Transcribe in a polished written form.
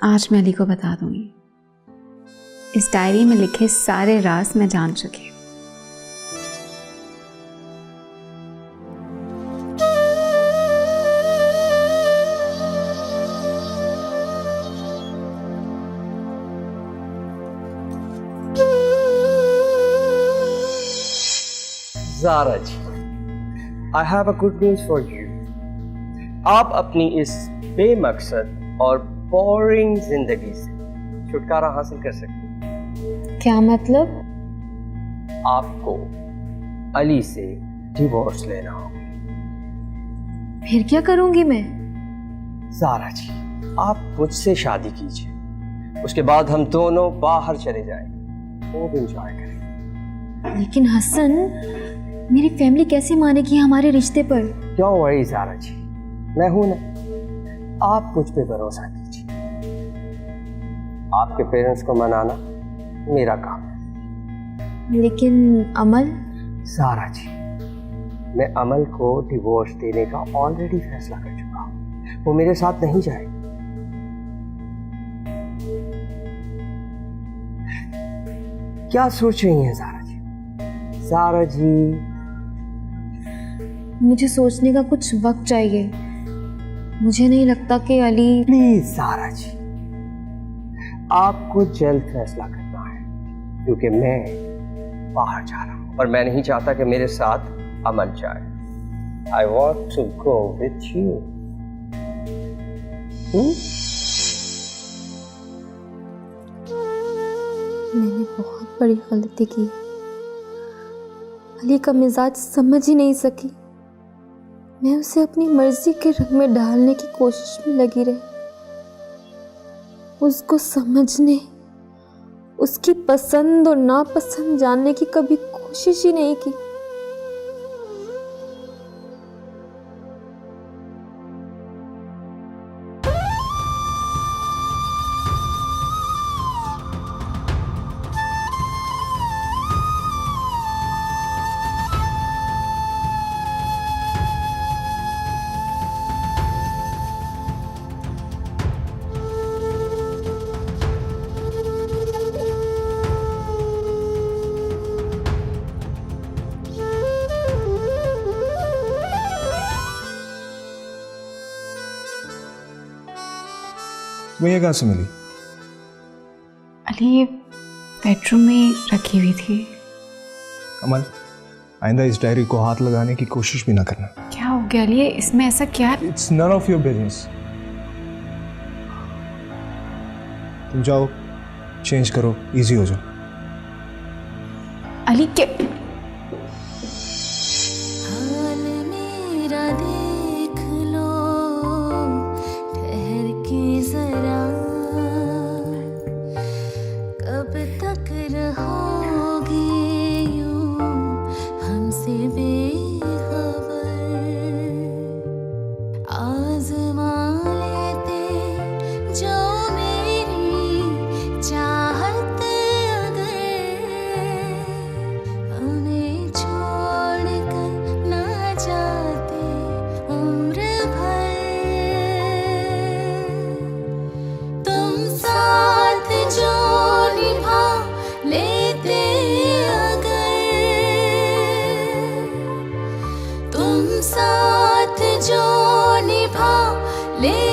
आज मैं अली को बता दूंगी। इस डायरी में लिखे सारे राज मैं जान चुकी हूँ। ज़ारा जी, I have a good news for you. आप अपनी इस बेमकसद और बोरिंग जिंदगी से छुटकारा हासिल कर सकते हैं। क्या मतलब? आपको अली से डिवोर्स लेना होगा। फिर क्या करूंगी मैं? ज़ारा जी, आप मुझसे शादी कीजिए, उसके बाद हम दोनों बाहर चले जाएंगे, खूब एंजॉय करेंगे। लेकिन हसन, मेरी फैमिली कैसे मानेगी हमारे रिश्ते पर? क्यों वरी ज़ारा जी, मैं हूं ना, आप मुझ पे भरोसा कीजिए। आपके पेरेंट्स को मनाना मेरा काम है। लेकिन अमल? ज़ारा जी, मैं अमल को डिवोर्स देने का ऑलरेडी फैसला कर चुका हूं, वो मेरे साथ नहीं जाएगी। क्या सोच रही हैं ज़ारा जी? ज़ारा जी, मुझे सोचने का कुछ वक्त चाहिए। मुझे नहीं लगता कि अली। प्लीज ज़ारा जी, आपको जल्द फैसला करना है, क्योंकि मैं बाहर जा रहा हूं और मैं नहीं चाहता कि मेरे साथ अमल जाए। I want to go with you. मैंने बहुत बड़ी गलती की। अली का मिजाज समझ ही नहीं सकी। मैं उसे अपनी मर्जी के रंग में ढालने की कोशिश में लगी रही। उसको समझने, उसकी पसंद और नापसंद जानने की कभी कोशिश ही नहीं की। तुम्हें ये कहाँ से मिली? अली, ये बेडरूम में रखी हुई थी। अमल, आइंदा इस डायरी को हाथ लगाने की कोशिश भी ना करना। क्या हो गया अली? इसमें ऐसा क्या? It's none of your business. तुम जाओ, चेंज करो, इजी हो जाओ। अली क्या? साथ जो निभा ले